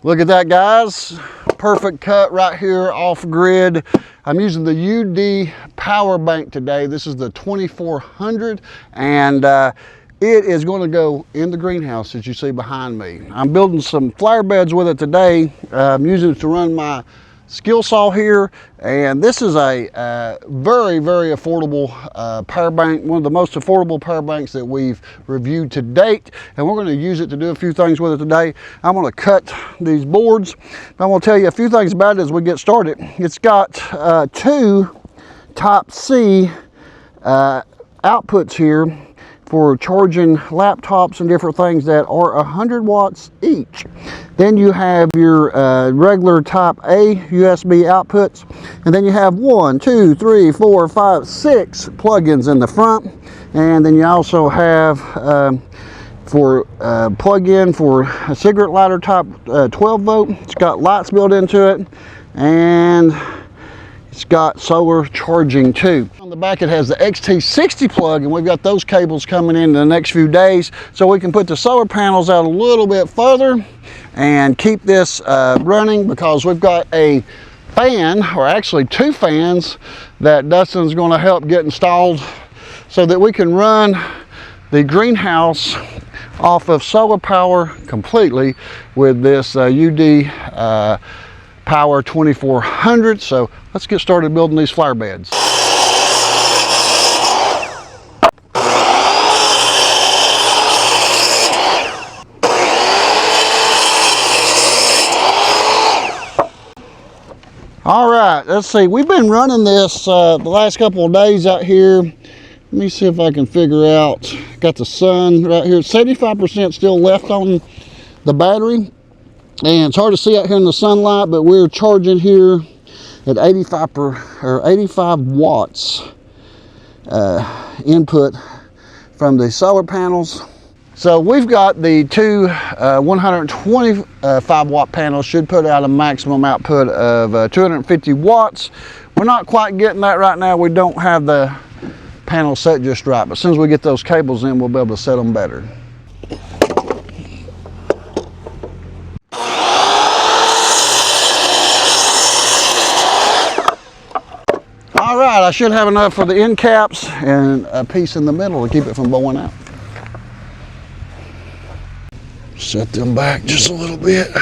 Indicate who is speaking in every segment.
Speaker 1: Look at that, guys. Perfect cut right here off grid. I'm using the UD power bank today. This is the 2400, and it is going to go in the greenhouse as you see behind me. I'm building some flower beds with it today. I'm using it to run my skill saw here, and this is a very, very affordable power bank, one of the most affordable power banks that we've reviewed to date, and we're going to use it to do a few things with it today. I'm going to cut these boards. I'm going to tell you a few things about it as we get started. It's got two Type C outputs here for charging laptops and different things that are 100 watts each. Then you have your regular Type A USB outputs, and then you have 1, 2, 3, 4, 5, 6 plugins in the front, and then you also have for plug-in for a cigarette lighter type 12 volt. It's got lights built into it, and it's got solar charging too. On the back it has the XT60 plug, and we've got those cables coming in the next few days, so we can put the solar panels out a little bit further and keep this running, because we've got a fan, or actually two fans, that Dustin's going to help get installed so that we can run the greenhouse off of solar power completely with this UD Power 2400. So let's get started building these flower beds. All right, let's see. We've been running this the last couple of days out here. Let me see if I can figure out. Got the sun right here. 75% still left on the battery. And it's hard to see out here in the sunlight, but we're charging here at 85 watts input from the solar panels. So we've got the two 125 watt panels, should put out a maximum output of 250 watts. We're not quite getting that right now. We don't have the panel set just right, but as soon as we get those cables in, we'll be able to set them better. All right, I should have enough for the end caps and a piece in the middle to keep it from blowing out. Set them back just a little bit.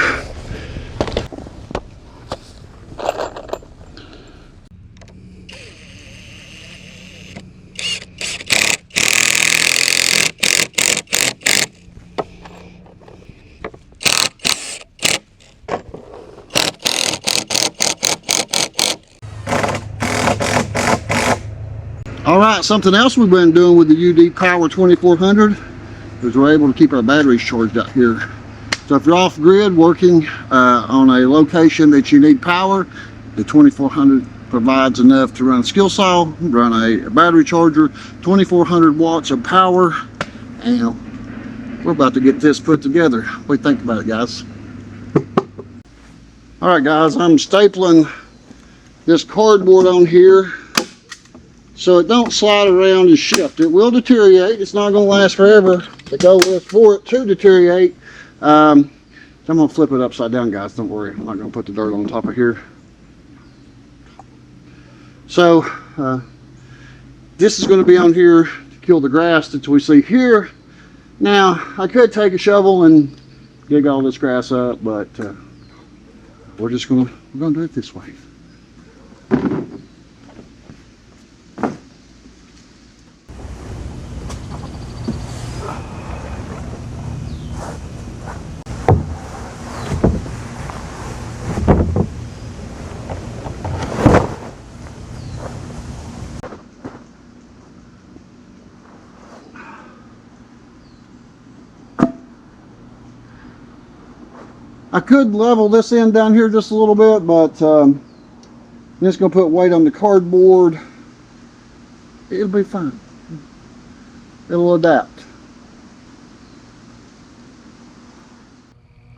Speaker 1: All right, something else we've been doing with the UD Power 2400 is we're able to keep our batteries charged out here. So if you're off grid working on a location that you need power, the 2400 provides enough to run a skill saw, run a battery charger, 2400 watts of power, and we're about to get this put together. What do you think about it, guys? All right, guys, I'm stapling this cardboard on here so it don't slide around and shift. It will deteriorate. It's not going to last forever. The goal is for it to deteriorate. I'm going to flip it upside down, guys. Don't worry. I'm not going to put the dirt on top of here. So this is going to be on here to kill the grass that we see here. Now, I could take a shovel and dig all this grass up, but we're going to do it this way. I could level this end down here just a little bit, but I'm just going to put weight on the cardboard. It'll be fine. It'll adapt.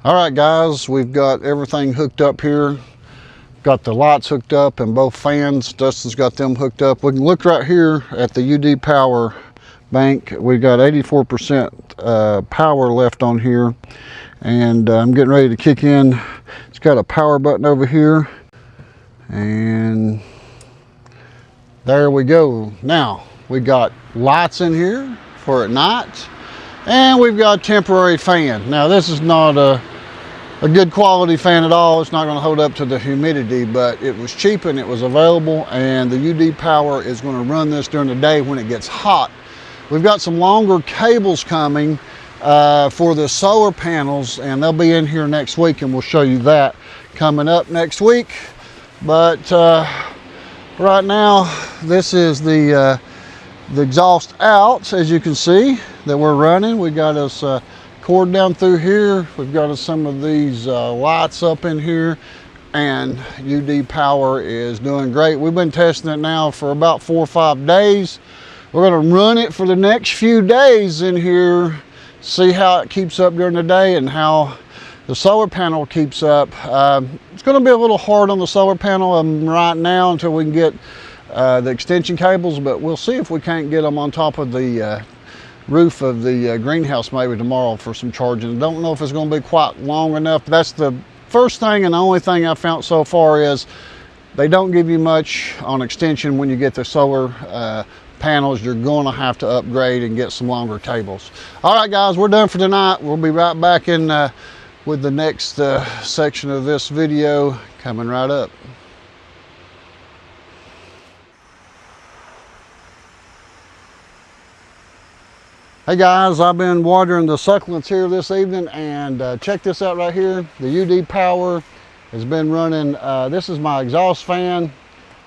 Speaker 1: All right, guys, we've got everything hooked up here. Got the lights hooked up and both fans. Dustin's got them hooked up. We can look right here at the UD Power bank. We've got 84% power left on here, and I'm getting ready to kick in It's got a power button over here, and there we go. Now we got lights in here for at night, and we've got a temporary fan. Now this is not a good quality fan at all. It's not going to hold up to the humidity, but it was cheap and it was available, and the UDpower is going to run this during the day when it gets hot. We've got some longer cables coming for the solar panels, and they'll be in here next week, and we'll show you that coming up next week. But right now, this is the exhaust out, as you can see, that we're running. We got us cord down through here. We've got some of these lights up in here, and UDpower is doing great. We've been testing it now for about 4 or 5 days. We're going to run it for the next few days in here, see how it keeps up during the day and how the solar panel keeps up. It's going to be a little hard on the solar panel right now until we can get the extension cables, but we'll see if we can't get them on top of the roof of the greenhouse maybe tomorrow for some charging. I don't know if it's going to be quite long enough. That's the first thing, and the only thing I've found so far is they don't give you much on extension when you get the solar panels. You're going to have to upgrade and get some longer cables. All right, guys, we're done for tonight. We'll be right back in with the next section of this video coming right up. Hey guys, I've been watering the succulents here this evening, and check this out right here. The UDpower has been running, this is my exhaust fan.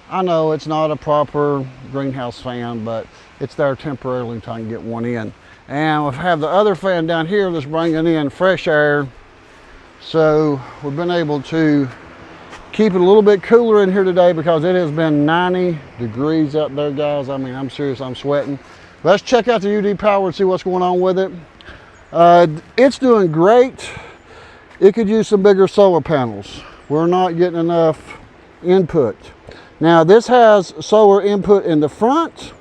Speaker 1: I know it's not a proper greenhouse fan, but it's there temporarily until I can get one in. And we have the other fan down here that's bringing in fresh air. So we've been able to keep it a little bit cooler in here today because it has been 90 degrees up there, guys. I mean, I'm serious, I'm sweating. Let's check out the UDpower and see what's going on with it. It's doing great. It could use some bigger solar panels. We're not getting enough input. Now this has solar input in the front,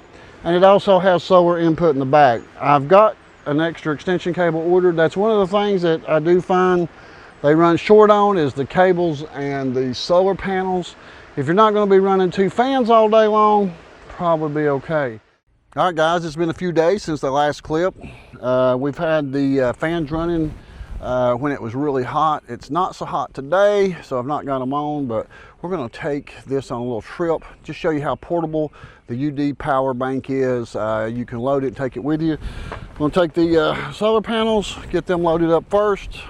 Speaker 1: and it also has solar input in the back. I've got an extra extension cable ordered. That's one of the things that I do find they run short on is the cables and the solar panels. If you're not going to be running 2 fans all day long, probably be okay. All right, guys, it's been a few days since the last clip. We've had the fans running when it was really hot. It's not so hot today, so I've not got them on, but we're going to take this on a little trip, just show you how portable the UDpower bank is. You can load it, take it with you. I'm going to take the solar panels, get them loaded up first.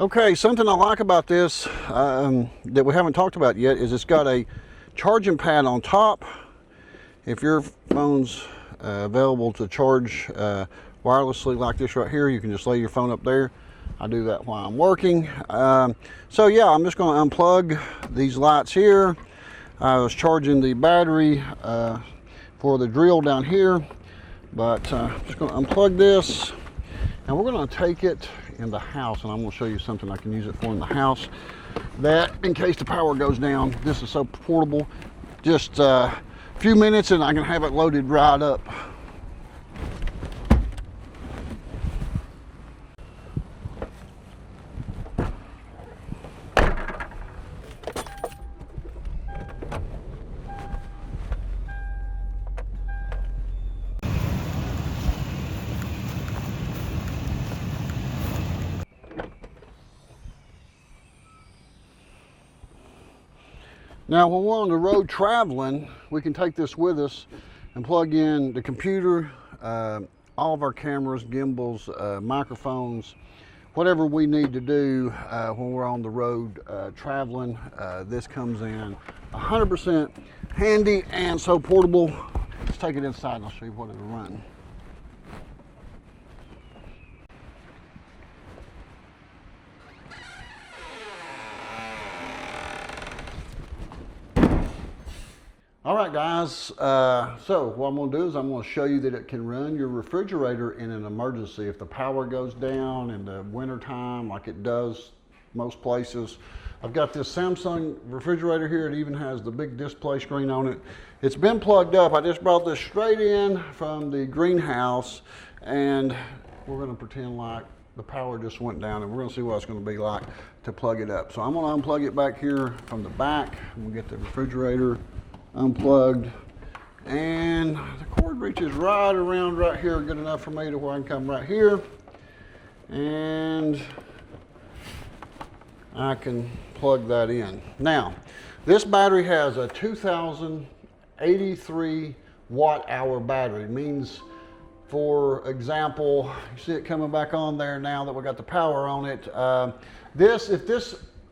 Speaker 1: Okay, something I like about this that we haven't talked about yet is it's got a charging pad on top. If your phone's available to charge wirelessly like this right here, you can just lay your phone up there. I do that while I'm working. So yeah, I'm just going to unplug these lights here. I was charging the battery for the drill down here, but I'm just going to unplug this, and we're going to take it in the house, and I'm going to show you something I can use it for in the house, that in case the power goes down, this is so portable. Just a few minutes and I can have it loaded right up. Now, when we're on the road traveling, we can take this with us and plug in the computer, all of our cameras, gimbals, microphones, whatever we need to do when we're on the road traveling. This comes in 100% handy and so portable. Let's take it inside and I'll show you what it'll run. All right, guys, so what I'm going to do is I'm going to show you that it can run your refrigerator in an emergency. If the power goes down in the winter time like it does most places. I've got this Samsung refrigerator here. It even has the big display screen on it. It's been plugged up. I just brought this straight in from the greenhouse, and we're gonna pretend like the power just went down, and we're gonna see what it's gonna be like to plug it up. So I'm gonna unplug it back here from the back. I'm gonna get the refrigerator unplugged, and the cord reaches right around right here, good enough for me to where I can come right here, and I can plug that in. Now, this battery has a 2083 watt-hour battery. It means, for example, you see it coming back on there now that we got the power on it.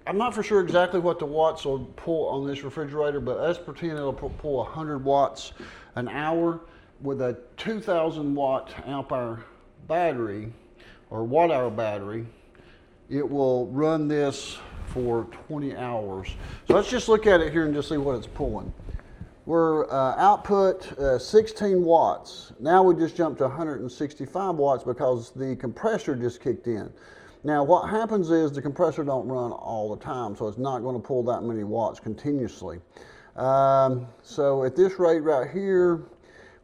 Speaker 1: I'm not for sure exactly what the watts will pull on this refrigerator, but let's pretend it'll pull 100 watts an hour. With a 2000 watt amp-hour battery, or watt-hour battery, it will run this for 20 hours. So let's just look at it here and just see what it's pulling. We're output 16 watts. Now we just jumped to 165 watts because the compressor just kicked in. Now what happens is the compressor don't run all the time, so it's not going to pull that many watts continuously. So at this rate right here,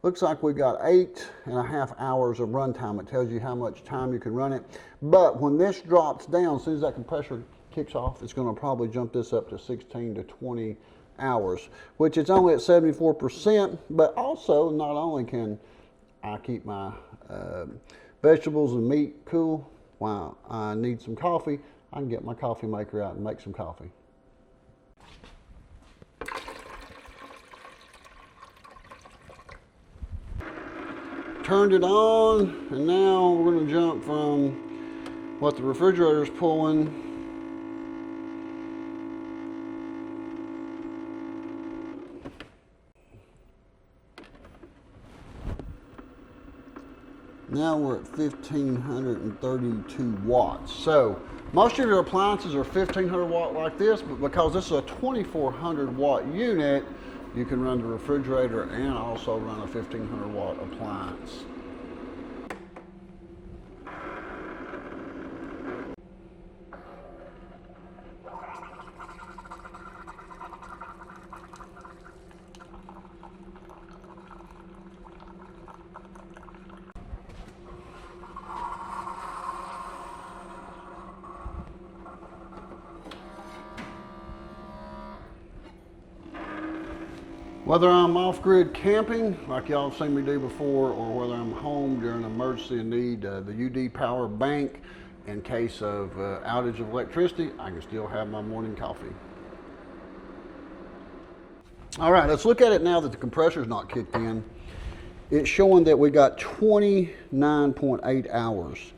Speaker 1: looks like we've got 8.5 hours of runtime. It tells you how much time you can run it. But when this drops down, as soon as that compressor kicks off, it's going to probably jump this up to 16 to 20 hours, which it's only at 74%. But also, not only can I keep my vegetables and meat cool while I need some coffee, I can get my coffee maker out and make some coffee. Turned it on, and now we're going to jump from what the refrigerator is pulling now we're at 1532 watts. So most of your appliances are 1500 watt like this, but because this is a 2400 watt unit, you can run the refrigerator and also run a 1500 watt appliance. Whether I'm off-grid camping, like y'all have seen me do before, or whether I'm home during an emergency and need the UDpower bank in case of outage of electricity, I can still have my morning coffee. All right, let's look at it now that the compressor's not kicked in. It's showing that we got 29.8 hours,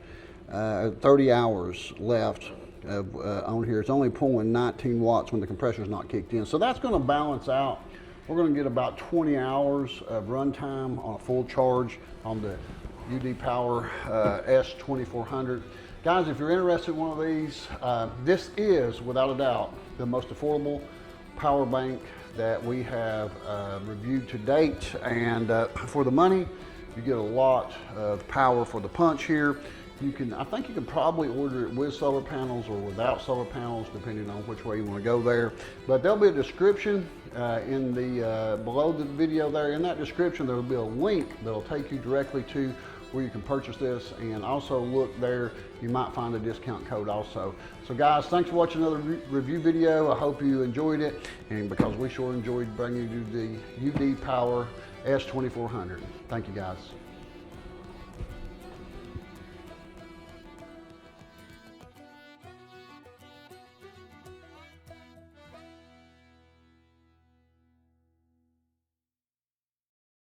Speaker 1: 30 hours left on here. It's only pulling 19 watts when the compressor's not kicked in. So that's going to balance out. We're going to get about 20 hours of runtime on a full charge on the UDpower S2400. Guys, if you're interested in one of these, this is, without a doubt, the most affordable power bank that we have reviewed to date. And for the money, you get a lot of power for the punch here. I think you can probably order it with solar panels or without solar panels, depending on which way you want to go there. But there'll be a description in the below the video there. In that description, there will be a link that'll take you directly to where you can purchase this, and also look there, you might find a discount code also. So guys, thanks for watching another review video. I hope you enjoyed it, and because we sure enjoyed bringing you the UDpower S2400. Thank you guys.